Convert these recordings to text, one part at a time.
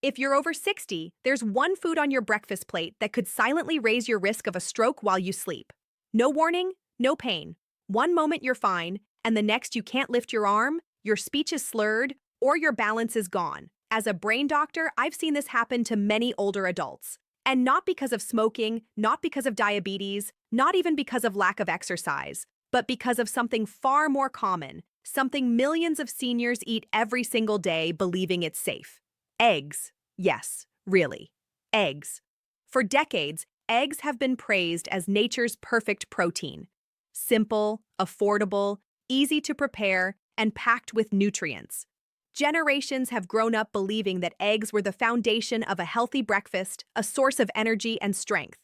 If you're over 60, there's one food on your breakfast plate that could silently raise your risk of a stroke while you sleep. No warning, no pain. One moment you're fine, and the next you can't lift your arm, your speech is slurred, or your balance is gone. As a brain doctor, I've seen this happen to many older adults. And not because of smoking, not because of diabetes, not even because of lack of exercise, but because of something far more common, something millions of seniors eat every single day believing it's safe. Eggs. Yes, really. Eggs. For decades, eggs have been praised as nature's perfect protein. Simple, affordable, easy to prepare, and packed with nutrients. Generations have grown up believing that eggs were the foundation of a healthy breakfast, a source of energy and strength.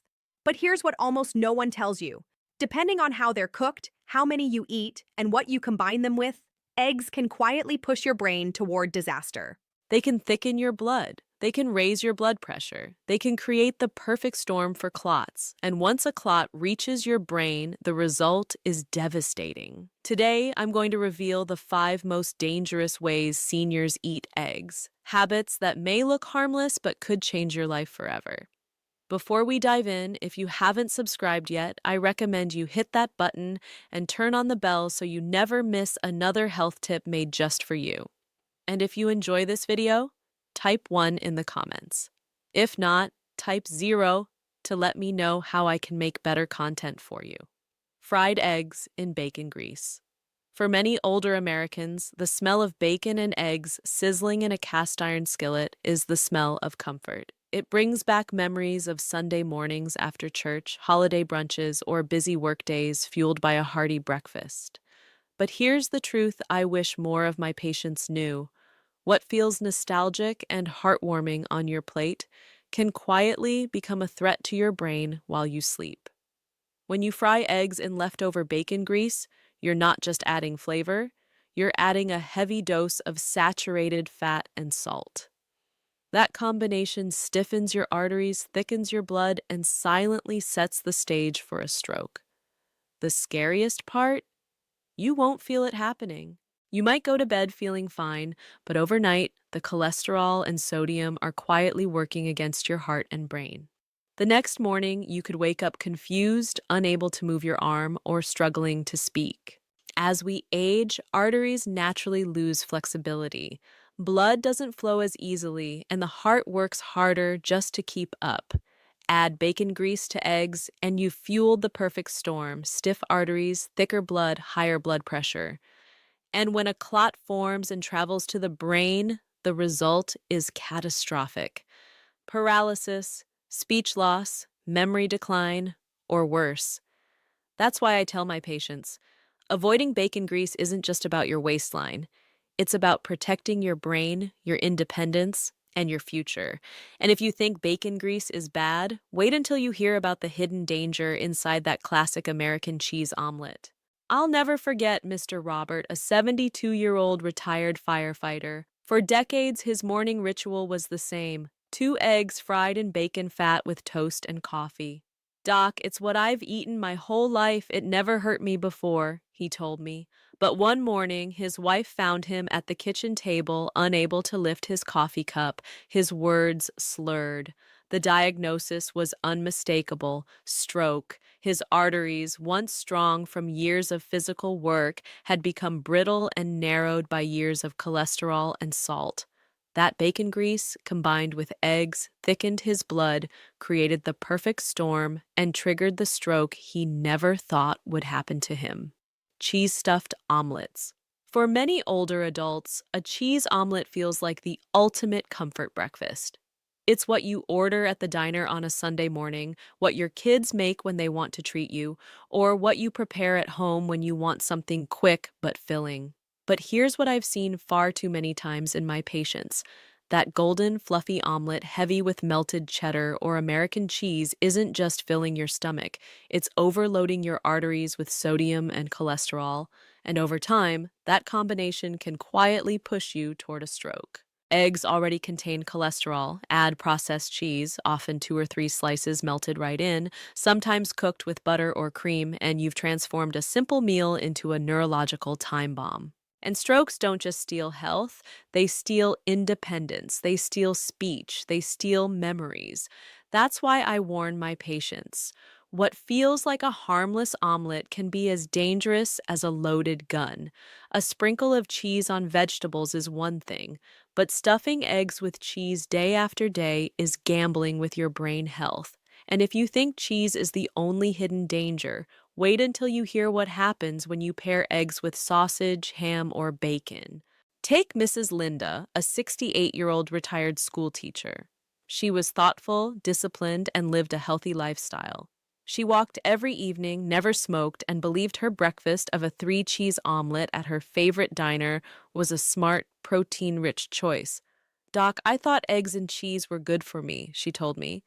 But here's what almost no one tells you. Depending on how they're cooked, how many you eat, and what you combine them with, eggs can quietly push your brain toward disaster. They can thicken your blood. They can raise your blood pressure. They can create the perfect storm for clots. And once a clot reaches your brain, the result is devastating. Today, I'm going to reveal the 5 most dangerous ways seniors eat eggs, habits that may look harmless but could change your life forever. Before we dive in, if you haven't subscribed yet, I recommend you hit that button and turn on the bell so you never miss another health tip made just for you. And if you enjoy this video, type 1 in the comments. If not, type 0 to let me know how I can make better content for you. Fried eggs in bacon grease. For many older Americans, the smell of bacon and eggs sizzling in a cast iron skillet is the smell of comfort. It brings back memories of Sunday mornings after church, holiday brunches, or busy workdays fueled by a hearty breakfast. But here's the truth I wish more of my patients knew. What feels nostalgic and heartwarming on your plate can quietly become a threat to your brain while you sleep. When you fry eggs in leftover bacon grease, you're not just adding flavor, you're adding a heavy dose of saturated fat and salt. That combination stiffens your arteries, thickens your blood, and silently sets the stage for a stroke. The scariest part? You won't feel it happening. You might go to bed feeling fine, but overnight, the cholesterol and sodium are quietly working against your heart and brain. The next morning, you could wake up confused, unable to move your arm, or struggling to speak. As we age, arteries naturally lose flexibility. Blood doesn't flow as easily, and the heart works harder just to keep up. Add bacon grease to eggs, and you've fueled the perfect storm: stiff arteries, thicker blood, higher blood pressure. And when a clot forms and travels to the brain, the result is catastrophic. Paralysis, speech loss, memory decline, or worse. That's why I tell my patients, avoiding bacon grease isn't just about your waistline. It's about protecting your brain, your independence, and your future. And if you think bacon grease is bad, wait until you hear about the hidden danger inside that classic American cheese omelet. I'll never forget Mr. Robert, a 72-year-old retired firefighter. For decades, his morning ritual was the same: 2 eggs fried in bacon fat with toast and coffee. "Doc, it's what I've eaten my whole life. It never hurt me before," he told me. But one morning, his wife found him at the kitchen table, unable to lift his coffee cup, his words slurred. The diagnosis was unmistakable: stroke. His arteries, once strong from years of physical work, had become brittle and narrowed by years of cholesterol and salt. That bacon grease, combined with eggs, thickened his blood, created the perfect storm, and triggered the stroke he never thought would happen to him. Cheese-stuffed omelets. For many older adults, a cheese omelet feels like the ultimate comfort breakfast. It's what you order at the diner on a Sunday morning, what your kids make when they want to treat you, or what you prepare at home when you want something quick but filling. But here's what I've seen far too many times in my patients. That golden, fluffy omelet heavy with melted cheddar or American cheese isn't just filling your stomach, it's overloading your arteries with sodium and cholesterol. And over time, that combination can quietly push you toward a stroke. Eggs already contain cholesterol. Add processed cheese, often 2 or 3 slices melted right in, sometimes cooked with butter or cream, and you've transformed a simple meal into a neurological time bomb. And strokes don't just steal health, they steal independence, they steal speech, they steal memories. That's why I warn my patients. What feels like a harmless omelet can be as dangerous as a loaded gun. A sprinkle of cheese on vegetables is one thing, but stuffing eggs with cheese day after day is gambling with your brain health. And if you think cheese is the only hidden danger, wait until you hear what happens when you pair eggs with sausage, ham, or bacon. Take Mrs. Linda, a 68-year-old retired school teacher. She was thoughtful, disciplined, and lived a healthy lifestyle. She walked every evening, never smoked, and believed her breakfast of a three-cheese omelet at her favorite diner was a smart, protein-rich choice. Doc, I thought eggs and cheese were good for me, she told me.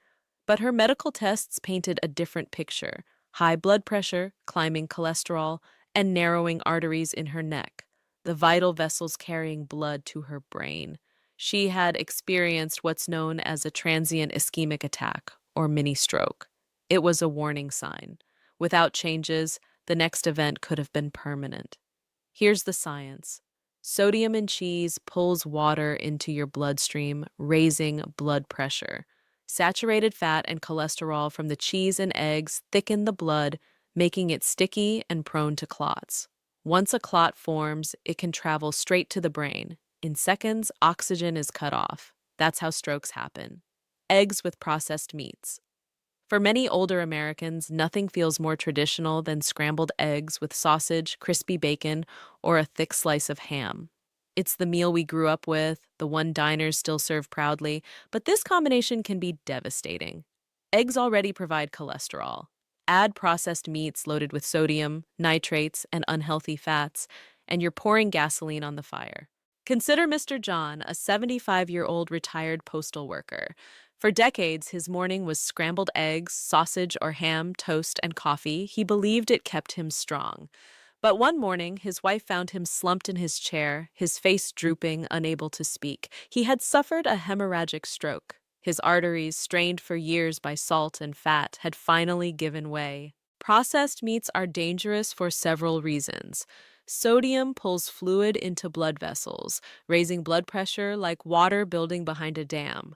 But her medical tests painted a different picture: high blood pressure, climbing cholesterol, and narrowing arteries in her neck, the vital vessels carrying blood to her brain. She had experienced what's known as a transient ischemic attack, or mini stroke. It was a warning sign. Without changes, the next event could have been permanent. Here's the science. Sodium in cheese pulls water into your bloodstream, raising blood pressure. Saturated fat and cholesterol from the cheese and eggs thicken the blood, making it sticky and prone to clots. Once a clot forms, it can travel straight to the brain. In seconds, oxygen is cut off. That's how strokes happen. Eggs with processed meats. For many older Americans, nothing feels more traditional than scrambled eggs with sausage, crispy bacon, or a thick slice of ham. It's the meal we grew up with, the one diners still serve proudly, but this combination can be devastating. Eggs already provide cholesterol. Add processed meats loaded with sodium, nitrates, and unhealthy fats, and you're pouring gasoline on the fire. Consider Mr. John, a 75-year-old retired postal worker. For decades, his morning was scrambled eggs, sausage or ham, toast, and coffee. He believed it kept him strong. But one morning, his wife found him slumped in his chair, his face drooping, unable to speak. He had suffered a hemorrhagic stroke. His arteries, strained for years by salt and fat, had finally given way. Processed meats are dangerous for several reasons. Sodium pulls fluid into blood vessels, raising blood pressure like water building behind a dam.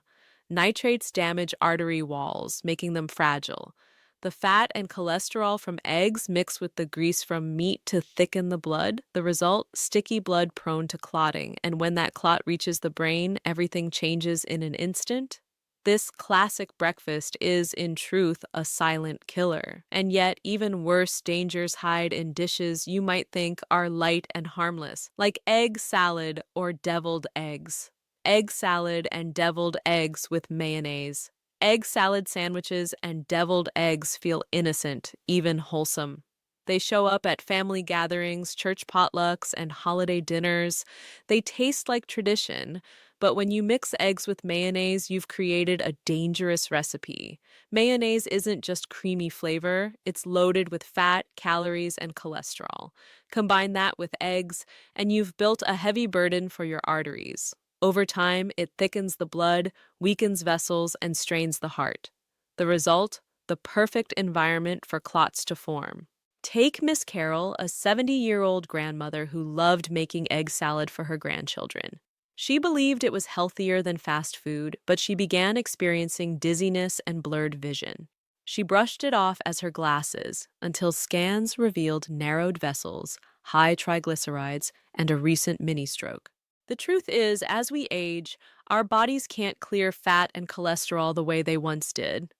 Nitrates damage artery walls, making them fragile. The fat and cholesterol from eggs mix with the grease from meat to thicken the blood. The result, sticky blood prone to clotting, and when that clot reaches the brain, everything changes in an instant. This classic breakfast is, in truth, a silent killer. And yet, even worse dangers hide in dishes you might think are light and harmless, like egg salad or deviled eggs. Egg salad and deviled eggs with mayonnaise. Egg salad sandwiches and deviled eggs feel innocent, even wholesome. They show up at family gatherings, church potlucks, and holiday dinners. They taste like tradition, but when you mix eggs with mayonnaise, you've created a dangerous recipe. Mayonnaise isn't just creamy flavor, it's loaded with fat, calories, and cholesterol. Combine that with eggs, and you've built a heavy burden for your arteries. Over time, it thickens the blood, weakens vessels, and strains the heart. The result? The perfect environment for clots to form. Take Miss Carol, a 70-year-old grandmother who loved making egg salad for her grandchildren. She believed it was healthier than fast food, but she began experiencing dizziness and blurred vision. She brushed it off as her glasses until scans revealed narrowed vessels, high triglycerides, and a recent mini-stroke. The truth is, as we age, our bodies can't clear fat and cholesterol the way they once did.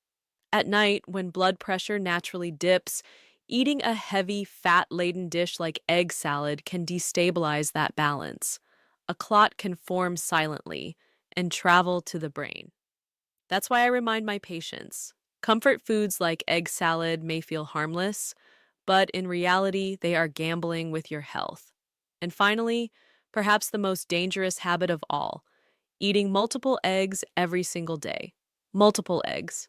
At night, when blood pressure naturally dips, eating a heavy, fat-laden dish like egg salad can destabilize that balance. A clot can form silently and travel to the brain. That's why I remind my patients, comfort foods like egg salad may feel harmless, but in reality, they are gambling with your health. And finally, perhaps the most dangerous habit of all, eating multiple eggs every single day. Multiple eggs.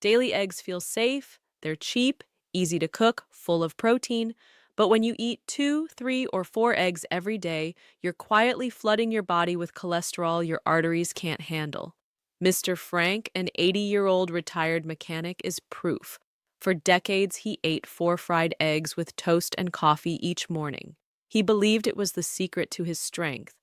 Daily eggs feel safe, they're cheap, easy to cook, full of protein, but when you eat 2, 3, or 4 eggs every day, you're quietly flooding your body with cholesterol your arteries can't handle. Mr. Frank, an 80-year-old retired mechanic, is proof. For decades, he ate 4 fried eggs with toast and coffee each morning. He believed it was the secret to his strength.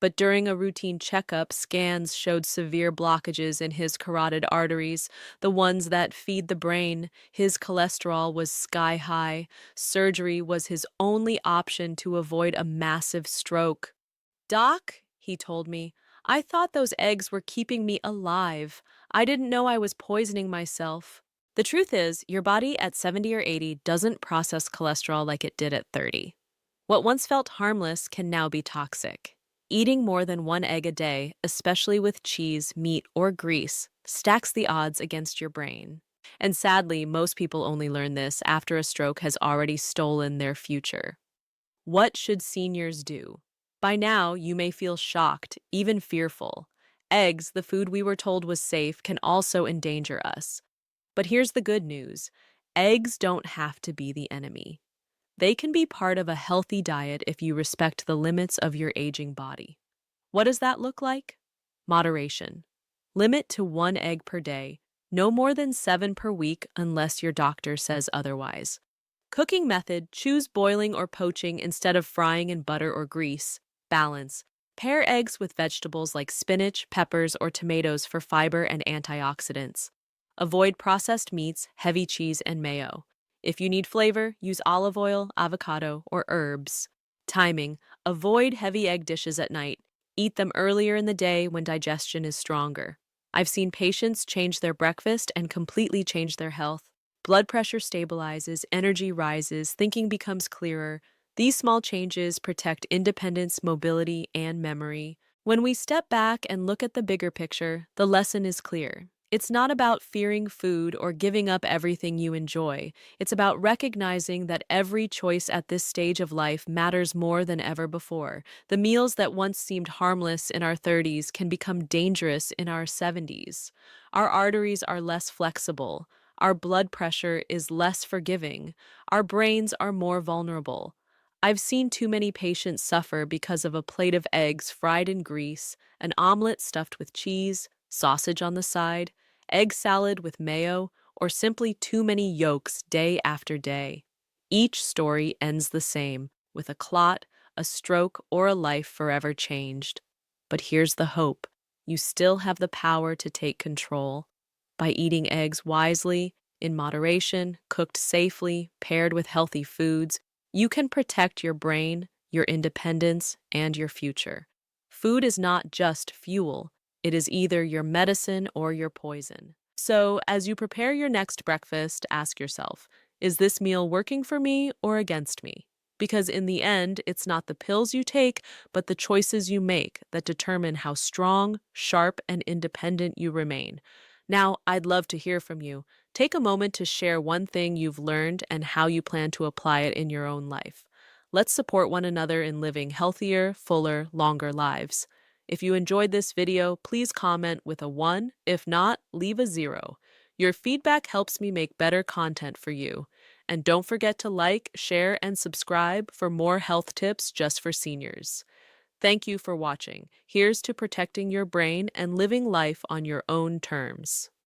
But during a routine checkup, scans showed severe blockages in his carotid arteries, the ones that feed the brain. His cholesterol was sky high. Surgery was his only option to avoid a massive stroke. Doc, he told me, I thought those eggs were keeping me alive. I didn't know I was poisoning myself. The truth is, your body at 70 or 80 doesn't process cholesterol like it did at 30. What once felt harmless can now be toxic. Eating more than one egg a day, especially with cheese, meat, or grease, stacks the odds against your brain. And sadly, most people only learn this after a stroke has already stolen their future. What should seniors do? By now, you may feel shocked, even fearful. Eggs, the food we were told was safe, can also endanger us. But here's the good news. Eggs don't have to be the enemy. They can be part of a healthy diet if you respect the limits of your aging body. What does that look like? Moderation. Limit to one egg per day, no more than 7 per week unless your doctor says otherwise. Cooking method, choose boiling or poaching instead of frying in butter or grease. Balance. Pair eggs with vegetables like spinach, peppers, or tomatoes for fiber and antioxidants. Avoid processed meats, heavy cheese, and mayo. If you need flavor, use olive oil, avocado, or herbs. Timing. Avoid heavy egg dishes at night. Eat them earlier in the day when digestion is stronger. I've seen patients change their breakfast and completely change their health. Blood pressure stabilizes, energy rises, thinking becomes clearer. These small changes protect independence, mobility, and memory. When we step back and look at the bigger picture, the lesson is clear. It's not about fearing food or giving up everything you enjoy. It's about recognizing that every choice at this stage of life matters more than ever before. The meals that once seemed harmless in our 30s can become dangerous in our 70s. Our arteries are less flexible. Our blood pressure is less forgiving. Our brains are more vulnerable. I've seen too many patients suffer because of a plate of eggs fried in grease, an omelet stuffed with cheese, sausage on the side, egg salad with mayo, or simply too many yolks day after day. Each story ends the same, with a clot, a stroke, or a life forever changed. But here's the hope. You still have the power to take control. By eating eggs wisely, in moderation, cooked safely, paired with healthy foods, you can protect your brain, your independence, and your future. Food is not just fuel. It is either your medicine or your poison. So, as you prepare your next breakfast, ask yourself, is this meal working for me or against me? Because in the end, it's not the pills you take, but the choices you make that determine how strong, sharp, and independent you remain. Now, I'd love to hear from you. Take a moment to share one thing you've learned and how you plan to apply it in your own life. Let's support one another in living healthier, fuller, longer lives. If you enjoyed this video, please comment with a 1. If not, leave a 0. Your feedback helps me make better content for you. And don't forget to like, share, and subscribe for more health tips just for seniors. Thank you for watching. Here's to protecting your brain and living life on your own terms.